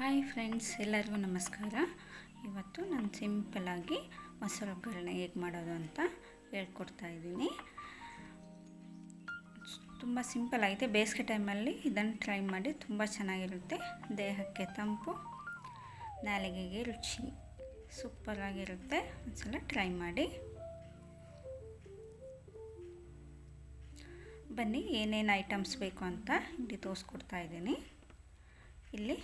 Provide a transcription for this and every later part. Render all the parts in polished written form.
Hi friends, ಎಲ್ಲರಿಗೂ ನಮಸ್ಕಾರ. ಇವತ್ತು ನಾನು ಸಿಂಪಲ್ಲಾಗಿ ಮೊಸರು ಒಗ್ಗರಣೆ ಹೇಗೆ ಮಾಡೋದು ಅಂತ ಹೇಳ್ಕೊಡ್ತಾ ಇದ್ದೀನಿ. ತುಂಬ ಸಿಂಪಲ್ ಆಗಿದೆ. ಬೇಸಿಗೆ ಟೈಮಲ್ಲಿ ಇದನ್ನು ಟ್ರೈ ಮಾಡಿ, ತುಂಬ ಚೆನ್ನಾಗಿರುತ್ತೆ. ದೇಹಕ್ಕೆ ತಂಪು, ನಾಲಿಗೆಗೆ ರುಚಿ, ಸೂಪರಾಗಿರುತ್ತೆ. ಒಂದ್ಸಲ ಟ್ರೈ ಮಾಡಿ. ಬನ್ನಿ, ಏನೇನು ಐಟಮ್ಸ್ ಬೇಕು ಅಂತ ಇಲ್ಲಿ ತೋರಿಸ್ಕೊಡ್ತಾ ಇದ್ದೀನಿ. ಇಲ್ಲಿ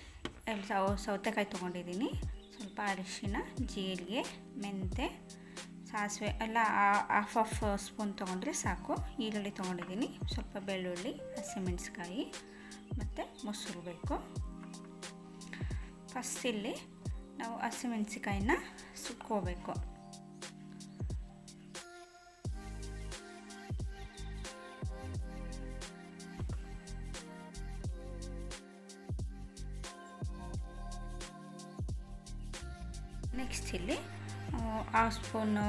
ಸೌತೆಕಾಯಿ ತೊಗೊಂಡಿದ್ದೀನಿ, ಸ್ವಲ್ಪ ಅರಿಶಿನ, ಜೀರಿಗೆ, ಮೆಂತೆ, ಸಾಸಿವೆ ಎಲ್ಲ ಹಾಫ್ ಸ್ಪೂನ್ ತೊಗೊಂಡ್ರೆ ಸಾಕು. ಈರುಳ್ಳಿ ತೊಗೊಂಡಿದ್ದೀನಿ, ಸ್ವಲ್ಪ ಬೆಳ್ಳುಳ್ಳಿ, ಹಸಿಮೆಣಸಿಕಾಯಿ ಮತ್ತು ಮೊಸರು ಬೇಕು. ಫಸ್ಟ್ ಇಲ್ಲಿ ನಾವು ಹಸಿಮೆಣಸಿಕಾಯಿನ ಸುಟ್ಕೋಬೇಕು. ನೆಕ್ಸ್ಟ್ ಇಲ್ಲಿ ಹಾಫ್ ಸ್ಪೂನು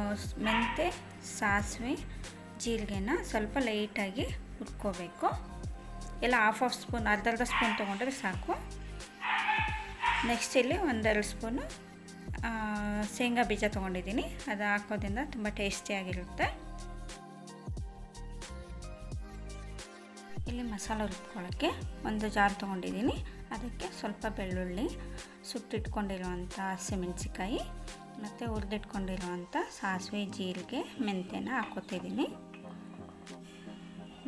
ಮೆಂತೆ, ಸಾಸಿವೆ, ಜೀರಿಗೆನ ಸ್ವಲ್ಪ ಲೈಟಾಗಿ ಹುರ್ಕೋಬೇಕು. ಎಲ್ಲ ಹಾಫ್ ಸ್ಪೂನ್, ಅರ್ಧ ಸ್ಪೂನ್ ತೊಗೊಂಡ್ರೆ ಸಾಕು. ನೆಕ್ಸ್ಟ್ ಇಲ್ಲಿ ಒಂದೆರಡು ಸ್ಪೂನು ಶೇಂಗಾ ಬೀಜ ತೊಗೊಂಡಿದ್ದೀನಿ. ಅದು ಹಾಕೋದ್ರಿಂದ ತುಂಬ ಟೇಸ್ಟಿಯಾಗಿರುತ್ತೆ. ಇಲ್ಲಿ ಮಸಾಲೆ ರುಬ್ಕೊಳ್ಳೋಕ್ಕೆ ಒಂದು ಜಾರ್ ತೊಗೊಂಡಿದ್ದೀನಿ. ಅದಕ್ಕೆ ಸ್ವಲ್ಪ ಬೆಳ್ಳುಳ್ಳಿ, ಸುಟ್ಟಿಟ್ಕೊಂಡಿರುವಂಥ ಹಸಿಮೆಣಸಿಕಾಯಿ ಮತ್ತು ಹುರಿದಿಟ್ಕೊಂಡಿರುವಂಥ ಸಾಸಿವೆ, ಜೀರಿಗೆ, ಮೆಂತೆನ ಹಾಕ್ಕೊತಿದ್ದೀನಿ.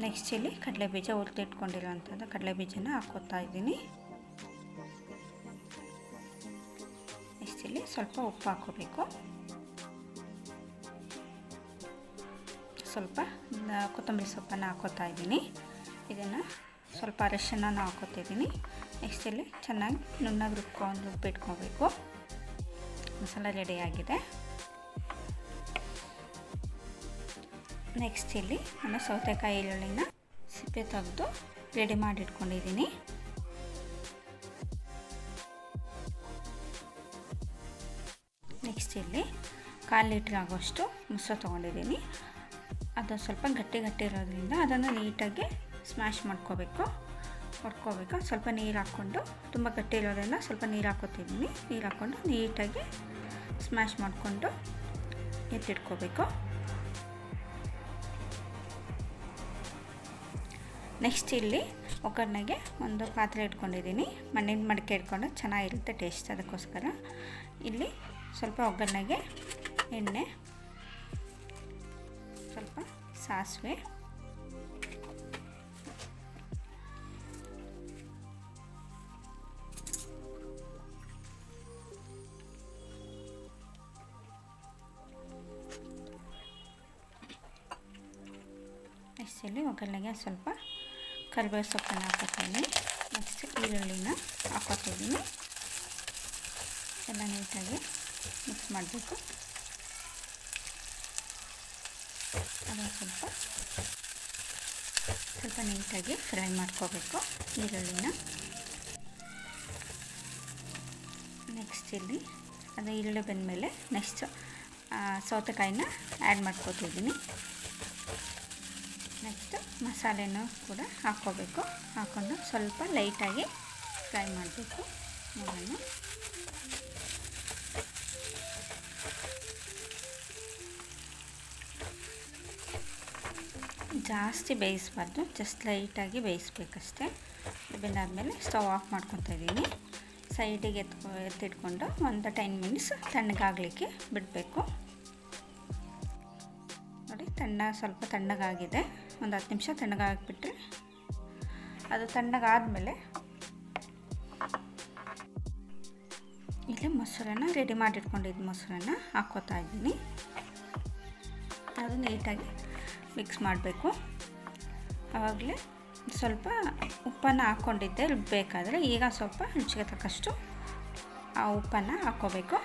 ನೆಕ್ಸ್ಟ್ ಇಲ್ಲಿ ಕಡಲೆಬೀಜ, ಹುರಿದಿಟ್ಕೊಂಡಿರುವಂಥದ್ದು ಕಡಲೆಬೀಜನ ಹಾಕ್ಕೊತಾ ಇದ್ದೀನಿ. ನೆಕ್ಸ್ಟ್ ಇಲ್ಲಿ ಸ್ವಲ್ಪ ಉಪ್ಪು ಹಾಕ್ಕೋಬೇಕು. ಸ್ವಲ್ಪ ಕೊತ್ತಂಬರಿ ಸೊಪ್ಪನ್ನು ಹಾಕ್ಕೊತಾ ಇದ್ದೀನಿ. ಇದನ್ನು ಸ್ವಲ್ಪ ಅರಿಶಿನ ಹಾಕ್ಕೊತಿದ್ದೀನಿ. ನೆಕ್ಸ್ಟ್ ಇಲ್ಲಿ ಚೆನ್ನಾಗಿ ನುಣ್ಣಗೆ ರುಬ್ಬಿಟ್ಕೋಬೇಕು. ಮಸಾಲೆ ರೆಡಿಯಾಗಿದೆ. ನೆಕ್ಸ್ಟ್ ಇಲ್ಲಿ ನಾನು ಸೌತೆಕಾಯಿ ಈರುಳ್ಳಿನ ಸಿಪ್ಪೆ ತೆಗೆದು ರೆಡಿ ಮಾಡಿ ಇಟ್ಕೊಂಡಿದ್ದೀನಿ. ನೆಕ್ಸ್ಟ್ ಇಲ್ಲಿ 1/4 ಲೀಟ್ರ್ ಆಗೋಷ್ಟು ಮೊಸರು ತೊಗೊಂಡಿದ್ದೀನಿ. ಅದು ಸ್ವಲ್ಪ ಗಟ್ಟಿ ಇರೋದ್ರಿಂದ ಅದನ್ನು ನೀಟಾಗಿ ಸ್ಮ್ಯಾಶ್ ಮಾಡ್ಕೋಬೇಕು. ಸ್ವಲ್ಪ ನೀರು ಹಾಕ್ಕೊಂಡು, ತುಂಬ ಗಟ್ಟಿ ಇರೋದ್ರಿಂದ ಸ್ವಲ್ಪ ನೀರು ಹಾಕ್ಕೊತಿದ್ದೀನಿ. ನೀರು ಹಾಕ್ಕೊಂಡು ನೀಟಾಗಿ ಸ್ಮ್ಯಾಶ್ ಮಾಡಿಕೊಂಡು ಎತ್ತಿಟ್ಕೋಬೇಕು. ನೆಕ್ಸ್ಟ್ ಇಲ್ಲಿ ಒಗ್ಗರಣೆಗೆ ಒಂದು ಪಾತ್ರೆ ಇಟ್ಕೊಂಡಿದ್ದೀನಿ. ಮಣ್ಣಿನ ಮಡಿಕೆ ಇಟ್ಕೊಂಡು ಚೆನ್ನಾಗಿರುತ್ತೆ ಟೇಸ್ಟ್. ಅದಕ್ಕೋಸ್ಕರ ಇಲ್ಲಿ ಸ್ವಲ್ಪ ಒಗ್ಗರಣೆಗೆ ಎಣ್ಣೆ, ಸ್ವಲ್ಪ ಸಾಸಿವೆ, ನೆಕ್ಸ್ಟ್ ಇಲ್ಲಿ ಒಗ್ಗರಣೆಗೆ ಸ್ವಲ್ಪ ಕರಿಬೇವು ಸೊಪ್ಪನ್ನು ಹಾಕ್ಕೊತೀನಿ. ನೆಕ್ಸ್ಟ್ ಈರುಳ್ಳಿನ ಹಾಕ್ಕೊತಿದ್ದೀನಿ. ಎಲ್ಲ ನೀಟಾಗಿ ಮಿಕ್ಸ್ ಮಾಡಬೇಕು. ಅದನ್ನು ಸ್ವಲ್ಪ ನೀಟಾಗಿ ಫ್ರೈ ಮಾಡ್ಕೋಬೇಕು ಈರುಳ್ಳಿನ. ನೆಕ್ಸ್ಟ್ ಇಲ್ಲಿ ಅದು ಈರುಳ್ಳಿ ಬಂದಮೇಲೆ ನೆಕ್ಸ್ಟ್ ಸೌತೆಕಾಯಿನ ಆ್ಯಡ್ ಮಾಡ್ಕೊತಿದ್ದೀನಿ. ನೆಕ್ಸ್ಟ್ ಮಸಾಲೆನೂ ಕೂಡ ಹಾಕ್ಕೋಬೇಕು. ಹಾಕ್ಕೊಂಡು ಸ್ವಲ್ಪ ಲೈಟಾಗಿ ಫ್ರೈ ಮಾಡಬೇಕು. ನೋಡೋಣ. ಜಾಸ್ತಿ ಬೇಯಿಸಬಾರ್ದು, ಜಸ್ಟ್ ಲೈಟಾಗಿ ಬೇಯಿಸ್ಬೇಕಷ್ಟೆ. ಬೆಂದಾದಮೇಲೆ ಸ್ಟವ್ ಆಫ್ ಮಾಡ್ಕೊತಾ ಇದ್ದೀನಿ. ಸೈಡಿಗೆ ಎತ್ತಿಟ್ಕೊಂಡು ಒಂದು 10 ಮಿನಿಟ್ಸ್ ತಣ್ಣಗಾಗಲಿಕ್ಕೆ ಬಿಡಬೇಕು. ನೋಡಿ, ಸ್ವಲ್ಪ ತಣ್ಣಗಾಗಿದೆ. ಒಂದು 10 ನಿಮಿಷ ತಣ್ಣಗಾಗಿಬಿಟ್ರೆ ಅದು ತಣ್ಣಗಾದಮೇಲೆ ಇಲ್ಲಿ ಮೊಸರನ್ನು ರೆಡಿ ಮಾಡಿಟ್ಕೊಂಡಿದ್ದು ಮೊಸರನ್ನು ಹಾಕ್ಕೋತಾ ಇದ್ದೀನಿ. ಅದು ನೀಟಾಗಿ ಮಿಕ್ಸ್ ಮಾಡಬೇಕು. ಆವಾಗಲೇ ಸ್ವಲ್ಪ ಉಪ್ಪನ್ನು ಹಾಕ್ಕೊಂಡಿದ್ದೆ ರುಬ್ಬಬೇಕಾದ್ರೆ. ಈಗ ಸ್ವಲ್ಪ ರುಚಿಗೆ ತಕ್ಕಷ್ಟು ಆ ಉಪ್ಪನ್ನು ಹಾಕ್ಕೋಬೇಕು.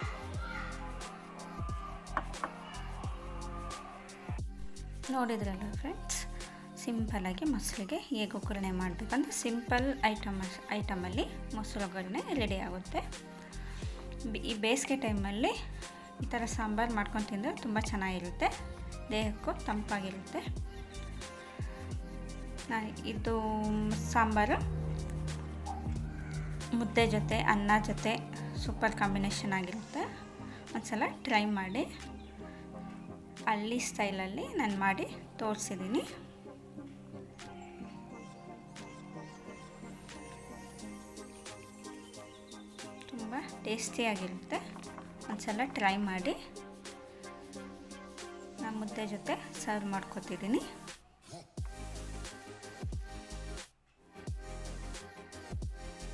ನೋಡಿದ್ರಲ್ಲ ಫ್ರೆಂಡ್ಸ್, ಸಿಂಪಲ್ಲಾಗಿ ಮೊಸರಿಗೆ ಹೇಗೆ ಒಗ್ಗರಣೆ ಮಾಡಬೇಕಂದ್ರೆ ಸಿಂಪಲ್ ಐಟಮಲ್ಲಿ ಮೊಸರು ಒಗ್ಗರಣೆ ರೆಡಿ ಆಗುತ್ತೆ. ಈ ಬೇಸಿಗೆ ಟೈಮಲ್ಲಿ ಈ ಥರ ಸಾಂಬಾರು ಮಾಡ್ಕೊಂಡು ತಿಂದರೆ ತುಂಬ ಚೆನ್ನಾಗಿರುತ್ತೆ, ದೇಹಕ್ಕೂ ತಂಪಾಗಿರುತ್ತೆ. ಇದು ಸಾಂಬಾರು ಮುದ್ದೆ ಜೊತೆ ಅನ್ನ ಜೊತೆ ಸೂಪರ್ ಕಾಂಬಿನೇಷನ್ ಆಗಿರುತ್ತೆ. ಒಂದ್ಸಲ ಟ್ರೈ ಮಾಡಿ. ಹಳ್ಳಿ ಸ್ಟೈಲಲ್ಲಿ ನಾನು ಮಾಡಿ ತೋರಿಸಿದ್ದೀನಿ. ತುಂಬ ಟೇಸ್ಟಿಯಾಗಿರುತ್ತೆ. ಒಂದ್ಸಲ ಟ್ರೈ ಮಾಡಿ. ನಾನು ಮುದ್ದೆ ಜೊತೆ ಸರ್ವ್ ಮಾಡ್ಕೊತಿದ್ದೀನಿ.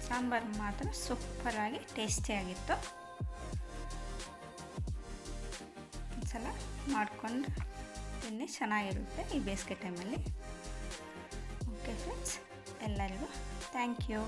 ಸಾಂಬಾರು ಮಾತ್ರ ಸೂಪರಾಗಿ ಟೇಸ್ಟಿಯಾಗಿತ್ತು. ಒಂದ್ಸಲ ಮಾಡಿಕೊಂಡು ತಿನ್ನಿ, ಚೆನ್ನಾಗಿರುತ್ತೆ ಈ ಬೇಸಿಗೆ ಟೈಮಲ್ಲಿ. ಓಕೆ ಫ್ರೆಂಡ್ಸ್, ಎಲ್ಲರಿಗೂ ಥ್ಯಾಂಕ್ ಯು.